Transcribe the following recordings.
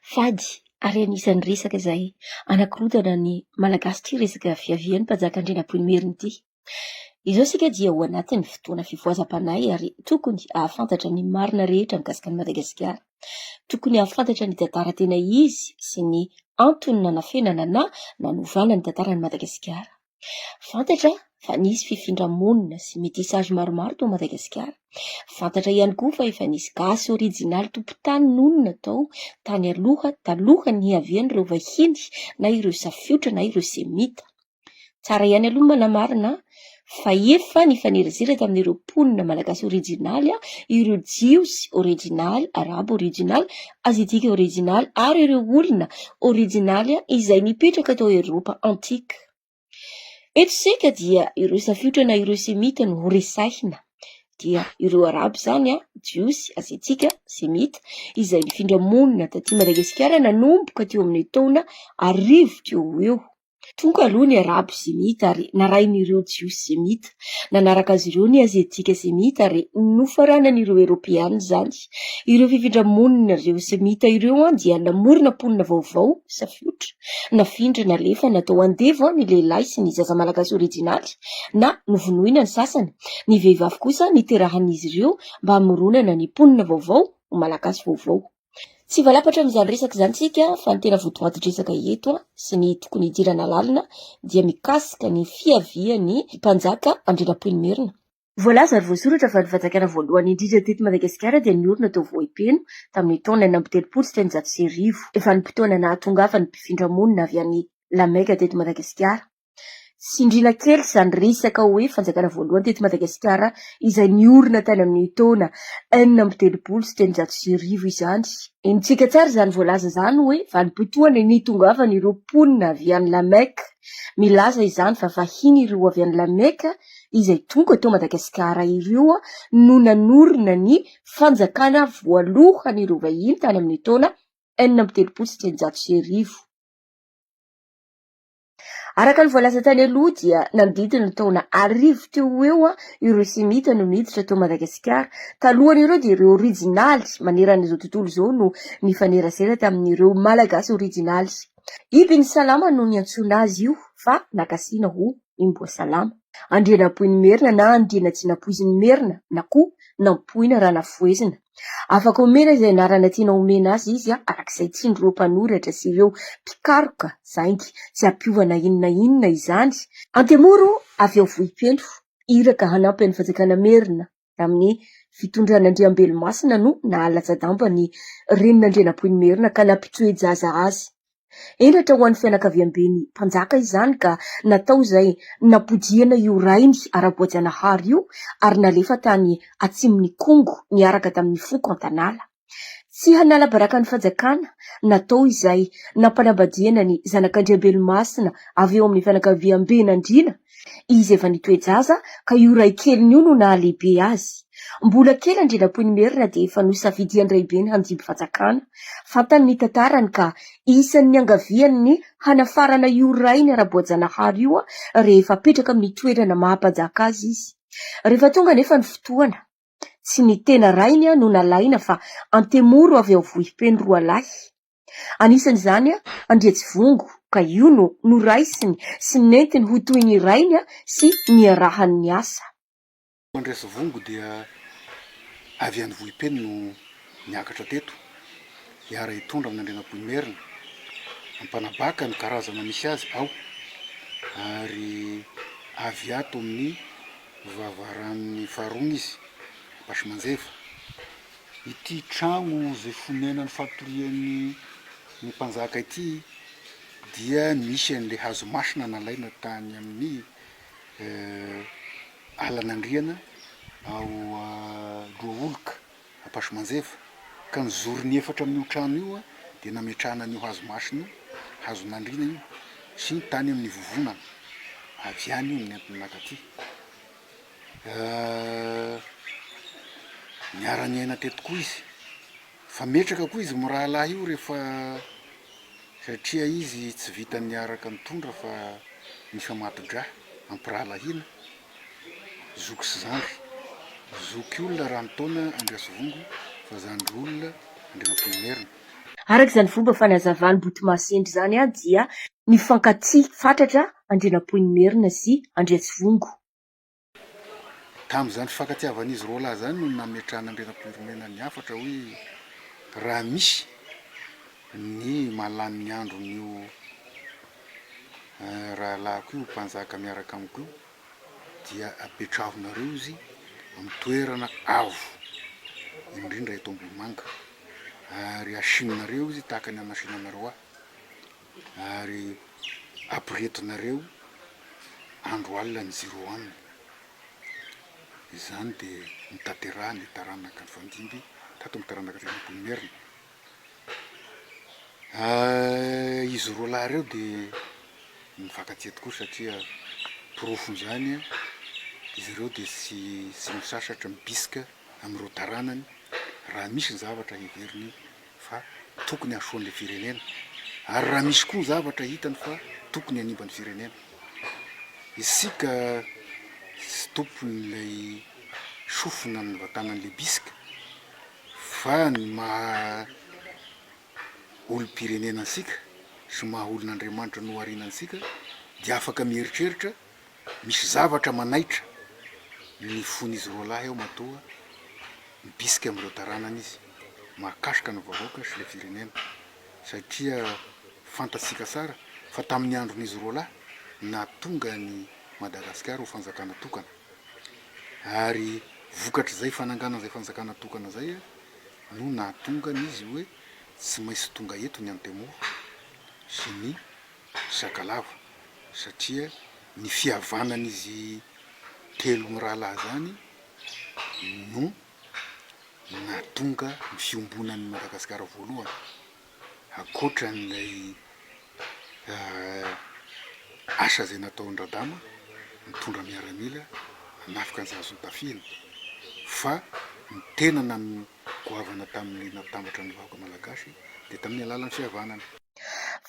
Fady ary anisan'ny resaka izay anakirotana ny malagasy ity resaka fiavian'ny mpanjaka Andrinampoinimerina ity. Izao sika dia ao anatin'ny fotoana fivoazam-panahy ary tokony ahafantatra ny marina rehetra mikasika an'i Madagasikara. Tokony ahafantatra ny tantara tena izy sy ny antony nanafenana na nanovana ny tantaran'i Madagasikara. Fantatra fa nisy fifindra-monina sy metisage maromaro tao Madagasikara. Fantatra ihany koa fa efa nisy gasy orijinaly tompon-tany nonina tao tany aloha taloha ny havian'ireo vahiny na ireo safiotra na ireo semita. Tsara ihany aloha manamarina fa efa nifanerasera tamin'ireo mponina malagasy orijinaly ireo jiosy orijinaly, arabo orijinaly, azitika orijinaly ary ireo olona orijinaly izay nipetraka tao Eropa antika. Eto sika dia ireo safiotra na ireo semita no resahina. Dia ireo arabo zany jiosy, azitika, semita izay nifindra monina taty Madagasikara nanomboka teo amin'ny taona 1000 teo eo. Tonga aloha ny arabo semita ary narahin'ireo jiosy semita. Nanaraka azy ireo ny azetika semita ary nofaranan'ireo Eropeana zany. Ireo fifindra-monina ireo semita ireo dia namorona mponina vaovao safiotra. Nafindra nalefa natao andevo ny lehilahy sy ny zaza malagasy orijinaly na novonoina ny sasany. Ny vehivavy kosa niterahan'izy ireo mba hamoronana ny mponina vaovao malagasy vaovao. Tsy valapatra amin'izany resaka izany sika fa ny tena votoatin-dresaka eto sy ny tokony hidirana lalina dia mikasika ny fiavian'ny mpanjaka Andrinampoinimerina. Voalaza ary voasoratra fa ny fanjakana voalohany indrindra teto Madagasikara dia niorina tao Vohipeno tamin'ny taona 1930 sy 1990. Efa nimpitoana nahatongavan'ny mpifindra-monina avy any Lameka teto Madagasikara. Sindrina kely izany resaka hoe fanjakana voalohany teto Madagasikara izay niorina tany amin'ny taona 1930 sy 1990 izany. Intsika tsara izany voalaza izany hoe vanim-potoana nitongavana ireo mponina avy any Lameka. Milaza izany fa vahiny ireo avy any Lameka izay tonga tao Madagasikara ireo no nanorina ny fanjakana voalohan'ireo vahiny tany amin'ny taona 1930 sy 1990. Araka ny voalaza tany aloha dia nandidina ny taona 1000 teo eo ireo semita no niditra tao Madagasikara. Talohan'ireo dia ireo orijinaly maneran'izao tontolo izao no nifanerasera tamin'ireo malagasy orijinaly. Ibiny salama no niantsona azy io fa nakasiana ho Imboasalama. Andrinampoinimerina na Andrianatsinampoizinimerina na koa nampoina raha nafoezina. Afaka omena izay anarana tiana omena azy izy arak'izay tian'ireo mpanoratra sy ireo mpikaroka zaingy sy ampiovana inona izany. Antemoro avy ao Vohipeno iraka hanampy ny fanjakana Merina tamin'ny fitondran'Andriambelomasina no nahalatsa-damba ny renin'Andrianampoinimerina ka nampitoejaza azy. Endratra ho an'ny fianakaviam-ben'ny mpanjaka izany ka natao izay napodiana io rainy ara-boajanahary io ary nalefa tany atsimon'ny Kongo niaraka tamin'ny foko Antanala. Tsy hanala baraka ny fanjakana, natao izay nampanambadiana ny zanak'Andriambelomasina avy eo amin'ny fianakaviam-ben'Andriana izy efa nitoejaza ka io ray keliny io no nahalehibe azy. Mbola kely Andrinampoinimerina dia efa nosafidian'ny raibe ny handimby fanjakana. Fantany ny tantarany ka isan'ny angaviany ny hanafarana io rainy ara-boajanahary io rehefa apetraka amin'ny toerana mahampanjaka azy izy. Rehefa tonga nefa ny fotoana, tsy ny tena rainy no nalaina fa antemoro avy ao Vohipeno roalahy. Anisan'izany Andriatsivongo ka io no noraisiny sy nentiny ho toy ny rainy sy niarahan'ny asa. Andriatsivongo dia avy any Vohipeno no niakatra teto hiara hitondra amin'ny Andrinampoinimerina ampanabaka ny karazana misy azy ao ary avy ato amin'ny vavaran'ny Farony izy Basimanjeva. Ity trano zay fonenan'ny fatorian'ny mpanjaka ity dia misy an'le hazo masina nalaina tany amin'ny alan'Andriana ao Loaoloka Basimanjeva ka ny zorony efatra amin'io trano io dia nametrahana an'io hazo masina hazon'Andriana io sy ny tany amin'ny vovonana avy any io ny nakaty. Niara-ny aina teto koa izy fa metraka koa izy morahalahy io rehefa satria izy tsy vita niaraka mitondra fa nifamaty-dra ampirahalahiana zoky sy zandry zoky olona raha ny taona Andriatsivongo fa zandry olona Andrinampoinimerina. Araka izany fomba fanazavany Botomasendry zany dia nifankatia fatratra Andrinampoinimerina sy Andriatsivongo. Tamin'izany fifankatiavan'izy roa lahy zany no nametrahana Andrinampoinimerina ny hafatra hoe raha misy ny malan'ny andron'io rahalahiko io mpanjaka miaraka amiko io dia apetrahonareo izy amin'ny toerana avo indrindra eto Ambohimanga, ary asianareo izy tahaka ny amasinanareo ary ampiretinareo andro alina ny 0 anina. Izany de nitateraha ny taranaka ny fandimby tato amin'ny taranaka Andrinampoinimerina. Izy roa lahy reo de nifankatia tokoa satria porofony zany izy ireo de sy misasatra mibisika amin'ireo taranany raha misy ny zavatra heveriny fa tokony asoan'le firenena, ary raha misy koa ny zavatra hitany fa tokony hanimban'ny firenena. Isika sy tompon'ilay sofina ny vatanan'le bisika fa ny maha olo-pirenena ansika sy maha olon'Andriamanitra no arinantsika dia afaka mieritreritra misy zavatra manaitra ny fon'izy roa lahy eo matoa mibisika amin'ireo taranany izy mahakasika ny vahoaka sy le firenena, satria fantatsika tsara fa tamin'ny andron'izy roa lahy nahatonga ny Madagasikara ho fanjakana tokana, ary vokatry zay fananganana zay fanjakana tokana zay no nahatonga n'izy hoe tsy maintsy tonga eto ny Antemoro sy ny Sakalava, satria ny fihavanan'izy telo ny rahalahy zany no nahatonga ny fiombonan'ny Madagasikara voalohany, akoatra n'ilay asa zay natao Ndradama mitondra miaramila hanafika ny zahazon-tafiny, fa ny tena goavana tamin'ny natambatra ny vahoaka malagasy de tamin'ny alalan'ny fihavanana.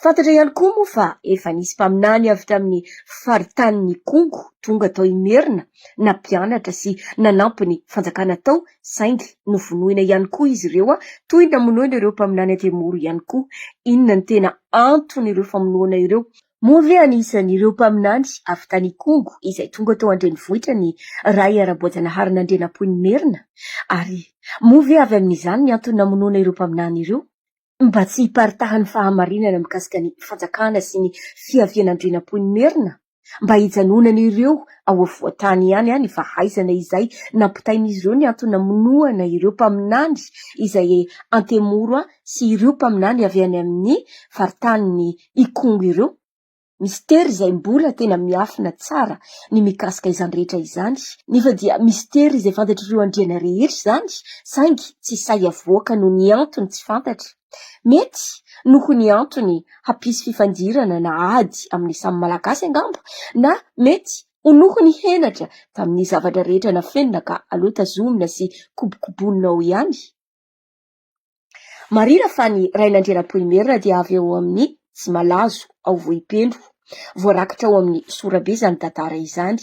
Fantatra ihany koa moa fa efa nisy mpaminany avy tamin'ny faritanin'ny Kongo tonga tao Imerina nampianatra sy nanampy ny fanjakana tao, saingy novonoina ihany koa izy ireo toy namonoana ireo mpaminany Antemoro ihany koa. Inona ny tena anton'ireo famonoana ireo? Moa ve anisan'ireo mpaminany avy tany Kongo izay tonga tao an-drenivohitra ny ray ara-boajanahary n'Andrinampoinimerina, ary moa ve avy amin'izany ny antony namonoana ireo mpaminany ireo? Mba tsy hiparitahan'ny fahamarinana mikasika ny fanjakana sy ny fiavian'Andrinampoinimerina, mba hijanonana ireo ao afovoan-tany ihany ny fahaizana izay nampitain'izy ireo ny antony namonoana ireo mpaminany izay Antemoro sy ireo mpaminany avy any amin'ny faritanin'ny Ikongo ireo. Mistera izay mbola tena miafina tsara ny mikasika izany rehetra izany, nefa dia mistera izay fantatr'ireo andriana rehetra izany, saingy tsy say avoaka noho ny antony tsy fantatra. Mety noho ny antony hampisy fifandirana na ady amin'ny samy malagasy angamba, na mety ho noho ny henatra tamin'ny zavatra rehetra nafenina ka aleo tazomina sy kobokobonina ao ihany. Marina fa ny rain'Andrinampoinimerina dia avy eo amin'ny Tsimalazo ao Vohipendo, voarakitra ao amin'ny Sorabe izany tantara izany.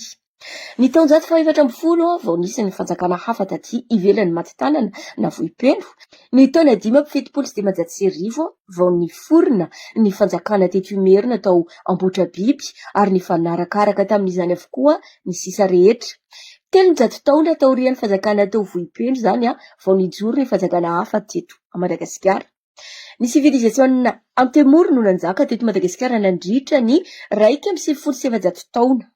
Ny taonjato faha 410 vao nisy ny fanjakana hafa taty ivelan'ny Matintanana na Vohipendo. Ny taona 570 vao niforona ny fanjakana teto Imerina tao Ambotrabiby, ary ny fanarakaraka tamin'izany avokoa ny sisa rehetra. 300 taona taorian'ny fanjakana tao Vohipendo zany vao nijoro ny fanjakana hafa teto Madagasikara. Ny sivilizasiona Antemoro no nanjaka teto Madagasikara nandritra ny 1,700 taona.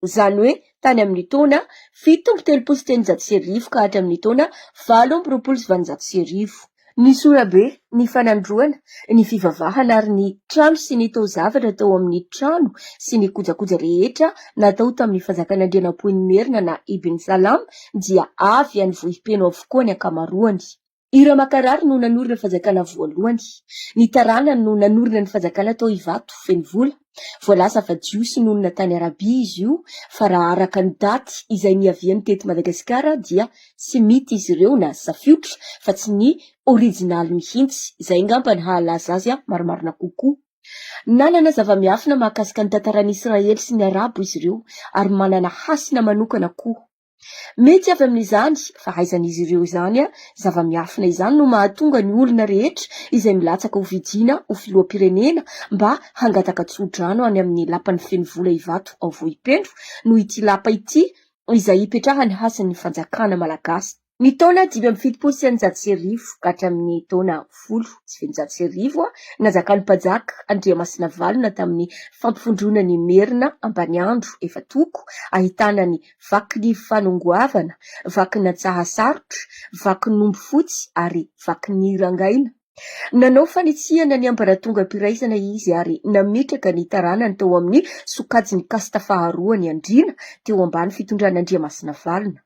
Izany hoe tany amin'ny taona 7,930 ka hatramin'ny taona 8,930. Ny Sorabe, ny fanandroana, ny fivavahana ary ny trano sy ny taozavatra tao amin'ny trano sy ny kojakoja rehetra natao tamin'ny fanjakan'Andrinampoinimerina na Ibn Salam dia avy any Vohipeno avokoa ny ankamaroany. Ira Makarary no nanorina fanjakana voalohany. Ny Tarana no nanorina ny fanjakana tao Ivato feno vola. Voalaza fa jiosy nonina tany Arabia izy io, fa raha araka ny daty izay niaviany teto Madagasikara dia tsy mity izy ireo na safiotra fa tsy ny originaly mihitsy, izay ngamba ny hahalaza azy marimarina kokoa. Nanana zava-miafina mahakasika ny tantaran'Israely sy ny Arabo izy ireo, ary manana hasina manokana koa. Mety avy amin'izany fahaizan'izy ireo izany zava-miafina izany no mahatonga ny olona rehetra izay milatsaka ho vidiana ho filoham-pirenena mba hangataka tsodrano any amin'ny lapan'ny feno vola ivato ao vohipendro no ity lapa ity izay ipetrahany hasin'ny fanjakana malagasy. Ny taona 5,7 ka hatramin'ny taona 10,7 nazakan'ny mpanjaka Andriamasina Valona tamin'ny fampifondronany Merina Ambaniandro Efatoko, ahitana ny vakin'ny fanongoavana, vakin'ny Antsahasarotra, vakin'ny Omby Fotsy ary vakin'ny Rangaina. Nanao fanitsihana ny ambaratonga mpiraisana izy ary namitraka ny taranany tao amin'ny sokajiny kasta faharoa-ny Andriana teo ambany fitondran'Andriamasina Valona.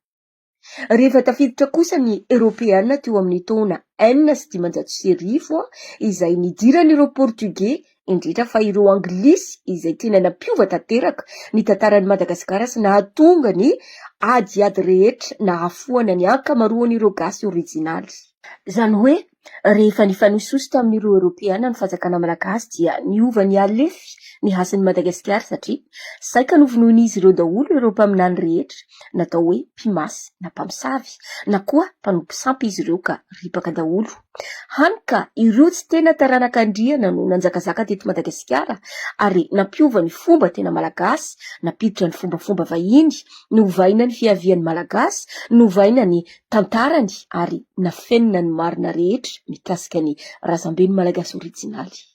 Rehefa tafiditra kosa ny Europeana teo amin'ny taona 1900 izay nidiran'ireo Portugais indrindra fa ireo Anglisy izay tena nampiova tanteraka ny tantaran'i Madagasikara sy nahatonga ny adiady rehetra nahafoana ny ankamaroan'ireo gasy originaly. Zany hoe rehefa nifanososy tamin'ireo Europeana ny fanjakana malagasy dia niova ny alefy ny hasin'ny Madagasikara satria saika novonoin'izy ireo daholo ireo mpaminany rehetra natao hoe mpimasy na mpamosavy na koa mpanompo sampy izy ireo ka ripaka daholo. Hany ka ireo tsy tena taranaka andriana no nanjakazaka teto Madagasikara ary nampiova ny fomba tena malagasy, napiditra ny fombafomba vahiny, novaina ny fiavian'ny malagasy, novaina ny tantarany ary nafenina ny marina rehetra mikasika ny razamben'ny malagasy originaly.